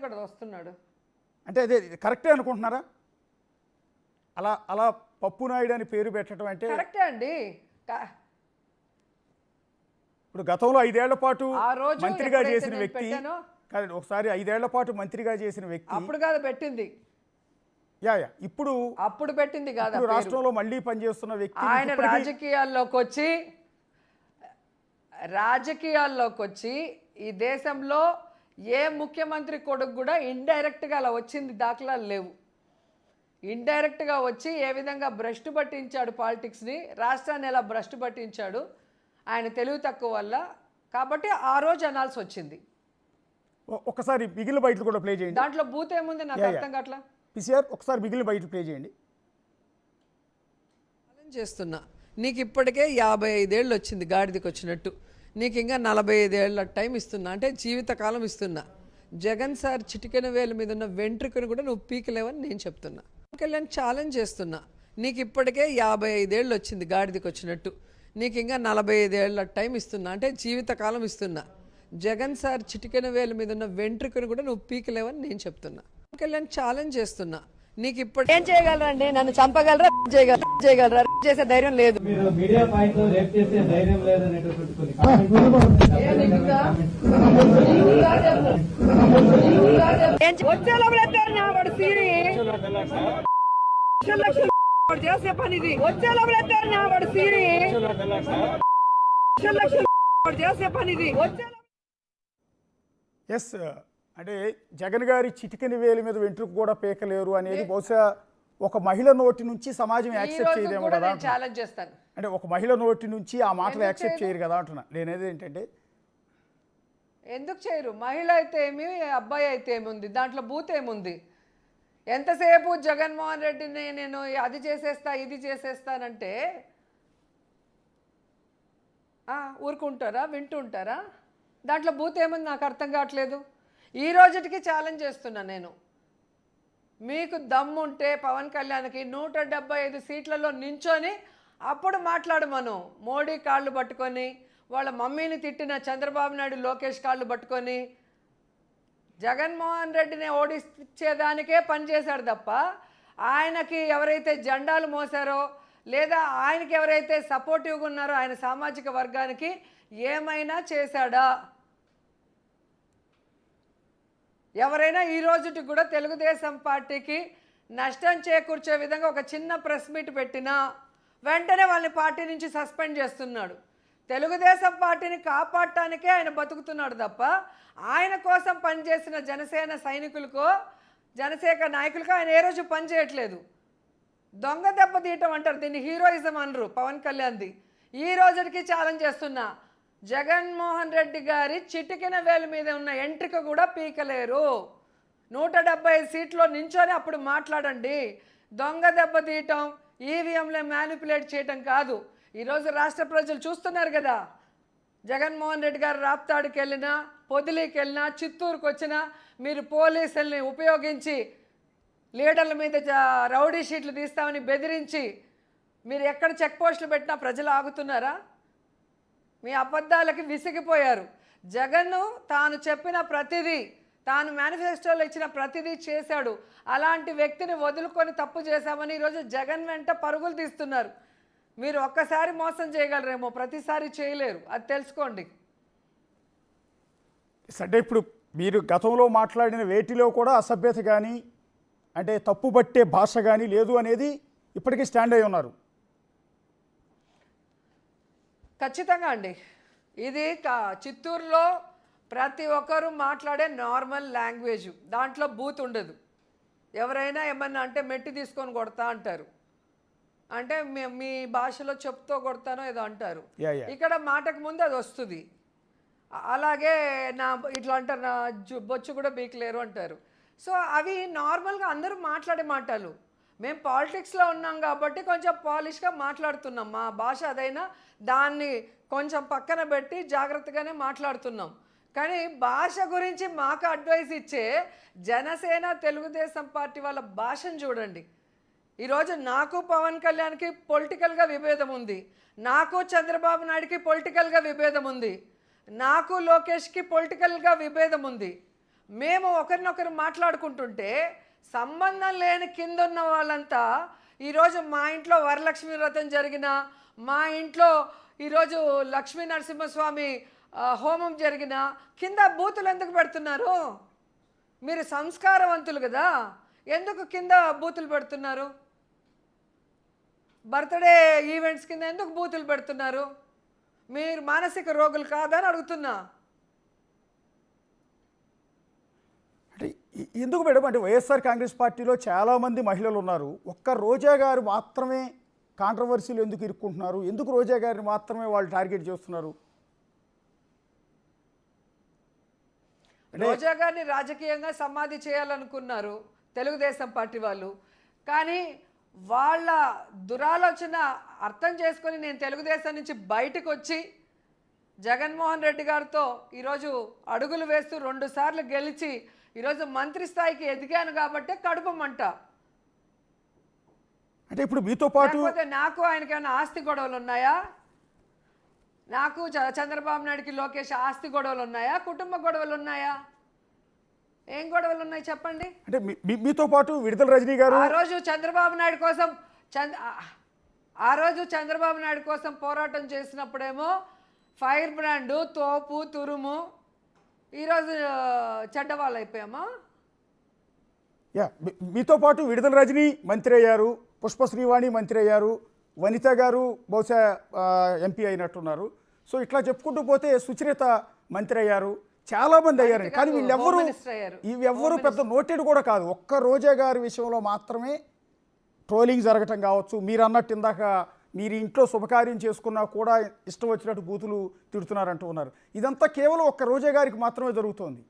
కూడా వస్తున్నాడు. అంటే అదే కరెక్టే అనుకుంటున్నారా? అలా అలా పప్పు నాయుడు అని పేరు పెట్టడం అంటే కరెక్టే అండి. ఇప్పుడు గతంలో 5 ఏళ్ల పాటు ఆ రోజు మంత్రిగా ఎప్పుడైతే చేసిన నేను వ్యక్తి పెట్టానో కాదు, ఒకసారి 5 ఏళ్ల పాటు మంత్రిగా చేసిన వ్యక్తి అప్పుడు కాదు పెట్టింది, యా ఇప్పుడు అప్పుడు పెట్టింది కాదు. ఇప్పుడు రాష్ట్రంలో మళ్ళీ పనిచేస్తున్న వ్యక్తి ఆయన రాజకీయాల్లోకి వచ్చి ఈ దేశంలో ఏ ముఖ్యమంత్రి కొడుకు కూడా ఇండైరెక్ట్గా అలా వచ్చింది దాఖలాలు లేవు. ఇండైరెక్ట్గా వచ్చి ఏ విధంగా భ్రష్టు పట్టించాడు పాలిటిక్స్ని, రాష్ట్రాన్ని ఎలా భ్రష్టు పట్టించాడు ఆయన తెలివి తక్కువ వల్ల. కాబట్టి ఆ రోజు అనాల్సి వచ్చింది. ఒకసారి మిగిలిన బయటలు కూడా ప్లే చేయండి. దాంట్లో బూత్ ఏముంది నాకు అర్థం కావట్లా. పిసిఆర్ ఒకసారి మిగిలిన బయటలు ప్లే చేయండి. చేస్తున్నా, నీకు ఇప్పటికే 55 ఏళ్ళు వచ్చింది గాడిదకి వచ్చినట్టు, నీకు ఇంకా 45 ఏళ్ళ టైం ఇస్తున్నా, అంటే జీవితకాలం ఇస్తున్నా. జగన్ సార్ చిటికెన వేల మీద ఉన్న వెంట్రుకను కూడా నువ్వు పీకలేవని నేను చెప్తున్నా. కళ్యాణ్ ఛాలెంజ్ చేస్తున్నా, నీకు ఇప్పటికే 55 ఏళ్ళు వచ్చింది గాడిదకి వచ్చినట్టు, నీకు ఇంకా 45 ఏళ్ళ టైం ఇస్తున్నా, అంటే జీవితకాలం ఇస్తున్నా. జగన్ సార్ చిటికెన వేల మీద ఉన్న వెంట్రుకను కూడా నువ్వు పీకలేవని నేను చెప్తున్నా. కళ్యాణ్ ఛాలెంజ్ చేస్తున్నా, నీకు ఇప్పుడు ఏం చేయగలరండి? నన్ను చంపగలరా? చేయగలరా? చేసే ధైర్యం లేదు. చేసే పని ఇది. వచ్చే లోపల చేసే పని ఇది. ఎస్, అంటే జగన్ గారి చిటికెని వేలి మీద వెంట్రుకు కూడా పీకలేరు అనేది బహుశా ఒక మహిళ నోటి నుంచి సమాజం యాక్సెప్ట్ చేయదేమో కదా. ఛాలెంజ్ చేస్తాను, అంటే ఒక మహిళ నోటి నుంచి ఆ మాటలు యాక్సెప్ట్ చేయరు కదా అంటున్నా. నేనేది ఏంటంటే ఎందుకు చేయరు? మహిళ అయితే ఏమి, అబ్బాయి అయితే ఏముంది, దాంట్లో బూత్ ఏముంది? ఎంతసేపు జగన్మోహన్ రెడ్డిని నేను అది చేసేస్తా ఇది చేసేస్తానంటే ఊరుకుంటారా? వింటుంటారా? దాంట్లో బూత్ ఏముంది నాకు అర్థం కావట్లేదు. ఈ రోజుకి ఛాలెంజ్ చేస్తున్నా నేను. మీకు దమ్ముంటే పవన్ కళ్యాణ్కి 175 సీట్లలో నించొని అప్పుడు మాట్లాడమను. మోడీ కాళ్ళు పట్టుకొని, వాళ్ళ మమ్మీని తిట్టిన చంద్రబాబు నాయుడు లోకేష్ కాళ్ళు పట్టుకొని జగన్మోహన్ రెడ్డిని ఓడించేదానికే పనిచేశాడు తప్ప ఆయనకి ఎవరైతే జెండాలు మోసారో లేదా ఆయనకి ఎవరైతే సపోర్టివ్గా ఉన్నారో ఆయన సామాజిక వర్గానికి ఏమైనా చేశాడా? ఎవరైనా ఈ రోజుకి కూడా తెలుగుదేశం పార్టీకి నష్టం చేకూర్చే విధంగా ఒక చిన్న ప్రెస్ మీట్ పెట్టినా వెంటనే వాళ్ళని పార్టీ నుంచి సస్పెండ్ చేస్తున్నాడు. తెలుగుదేశం పార్టీని కాపాడటానికే ఆయన బతుకుతున్నాడు తప్ప ఆయన కోసం పనిచేసిన జనసేన సైనికులకో జనసేన నాయకులకో ఆయన ఏ రోజు పనిచేయట్లేదు. దొంగ దెబ్బ తీయటం అంటారు దీన్ని, హీరోయిజం అనరు పవన్ కళ్యాణ్ది. ఈ రోజుకి ఛాలెంజ్ చేస్తున్నా, జగన్మోహన్ రెడ్డి గారి చిటికెన వేలు మీద ఉన్న ఎంట్రిక కూడా పీకలేరు. 175 సీట్లో నించొని అప్పుడు మాట్లాడండి. దొంగ దెబ్బ తీయటం, ఈవీఎంలో మ్యానిపులేట్ చేయటం కాదు. ఈరోజు రాష్ట్ర ప్రజలు చూస్తున్నారు కదా, జగన్మోహన్ రెడ్డి గారు రాప్తాడుకి వెళ్ళినా, పొదిలీకి వెళ్ళినా, చిత్తూరుకు వచ్చినా మీరు పోలీసుల్ని ఉపయోగించి లీడర్ల మీద రౌడీ షీట్లు తీస్తామని బెదిరించి మీరు ఎక్కడ చెక్ పోస్టులు పెట్టినా ప్రజలు ఆగుతున్నారా? మీ అబద్ధాలకి విసిగిపోయారు. జగన్ తాను చెప్పిన ప్రతిదీ, తాను మేనిఫెస్టోలో ఇచ్చిన ప్రతిదీ చేశాడు. అలాంటి వ్యక్తిని వదులుకొని తప్పు చేశామని ఈరోజు జగన్ వెంట పరుగులు తీస్తున్నారు. మీరు ఒక్కసారి మోసం చేయగలరేమో, ప్రతిసారి చేయలేరు, అది తెలుసుకోండి. అంటే ఇప్పుడు మీరు గతంలో మాట్లాడిన వేటిలో కూడా అసభ్యత కానీ అంటే తప్పుబట్టే భాష కానీ లేదు అనేది ఇప్పటికీ స్టాండ్ అయి ఉన్నారు. ఖచ్చితంగా అండి. ఇది చిత్తూరులో ప్రతి ఒక్కరూ మాట్లాడే నార్మల్ లాంగ్వేజ్, దాంట్లో బూత్ ఉండదు. ఎవరైనా ఏమన్నా అంటే మెట్టి తీసుకొని కొడతా అంటారు, అంటే మీ భాషలో చెప్తూ కొడతానో ఏదో అంటారు. ఇక్కడ మాటకు ముందు అది వస్తుంది. అలాగే నా ఇట్లా అంటారు, నా బొచ్చు కూడా బీకలేరు అంటారు. సో అవి నార్మల్గా అందరూ మాట్లాడే మాటలు. మేము పాలిటిక్స్లో ఉన్నాం కాబట్టి కొంచెం పాలిష్గా మాట్లాడుతున్నాం. మా భాష అదైనా దాన్ని కొంచెం పక్కన పెట్టి జాగ్రత్తగానే మాట్లాడుతున్నాం. కానీ భాష గురించి మాకు అడ్వైస్ ఇచ్చే జనసేన తెలుగుదేశం పార్టీ వాళ్ళ భాషను చూడండి. ఈరోజు నాకు పవన్ కళ్యాణ్కి పొలిటికల్గా విభేదం ఉంది, నాకు చంద్రబాబు నాయుడుకి పొలిటికల్గా విభేదం ఉంది, నాకు లోకేష్కి పొలిటికల్గా విభేదం ఉంది. మేము ఒకరినొకరు మాట్లాడుకుంటుంటే సంబంధం లేని కింద ఉన్న వాళ్ళంతా ఈరోజు మా ఇంట్లో వరలక్ష్మి వ్రతం జరిగిన, మా ఇంట్లో ఈరోజు లక్ష్మీ నరసింహస్వామి హోమం జరిగిన కింద బూతులు ఎందుకు పెడుతున్నారు? మీరు సంస్కారవంతులు కదా, ఎందుకు కింద బూతులు పెడుతున్నారు? బర్త్డే ఈవెంట్స్ కింద ఎందుకు బూతులు పెడుతున్నారు? మీరు మానసిక రోగులు కాదని అడుగుతున్నా. అంటే ఎందుకు మేడం, అంటే వైఎస్ఆర్ కాంగ్రెస్ పార్టీలో చాలామంది మహిళలు ఉన్నారు, ఒక్క రోజా గారు మాత్రమే కాంట్రవర్సీలు ఎందుకు ఇరుక్కుంటున్నారు? ఎందుకు రోజా గారిని మాత్రమే వాళ్ళు టార్గెట్ చేస్తున్నారు? రోజా గారిని రాజకీయంగా సమాధి చేయాలనుకున్నారు తెలుగుదేశం పార్టీ వాళ్ళు. కానీ వాళ్ళ దురాలోచన అర్థం చేసుకొని నేను తెలుగుదేశం నుంచి బయటకు వచ్చి జగన్మోహన్ రెడ్డి గారితో ఈరోజు అడుగులు వేస్తూ 2 సార్లు గెలిచి ఈరోజు మంత్రి స్థాయికి ఎదిగాను కాబట్టి కడుపమంట. అంటే ఇప్పుడు మీతో పాటు లేకపోతే నాకు ఆయనకి ఏమైనా ఆస్తి గొడవలు ఉన్నాయా? నాకు చంద్రబాబు నాయుడుకి లోకేష్ ఆస్తి గొడవలు ఉన్నాయా? కుటుంబ గొడవలు ఉన్నాయా? ఏం గొడవలు ఉన్నాయి చెప్పండి. అంటే మీతో పాటు విడుదల రజనీ గారు ఆ రోజు చంద్రబాబు నాయుడు కోసం పోరాటం చేసినప్పుడేమో ఫైర్ బ్రాండ్, తోపు, తురుము, ఈరోజు చెడ్డవాళ్ళు అయిపోయామా? మీతో పాటు విడుదల రజనీ మంత్రి అయ్యారు, పుష్ప శ్రీవాణి మంత్రి అయ్యారు, వనిత గారు బహుశా ఎంపీ అయినట్టున్నారు. సో ఇట్లా చెప్పుకుంటూ పోతే సుచరిత మంత్రి అయ్యారు, చాలామంది అయ్యారండి. కానీ ఇవెవ్వరూ పెద్ద నోటెడ్ కూడా కాదు. ఒక్క రోజా గారి విషయంలో మాత్రమే ట్రోలింగ్ జరగటం కావచ్చు. మీరు అన్నట్టు ఇందాక మీరు ఇంట్లో శుభకార్యం చేసుకున్నా కూడా ఇష్టం వచ్చినట్టు బూతులు తిడుతున్నారంటూ ఉన్నారు. ఇదంతా కేవలం ఒక్క రోజా గారికి మాత్రమే జరుగుతోంది.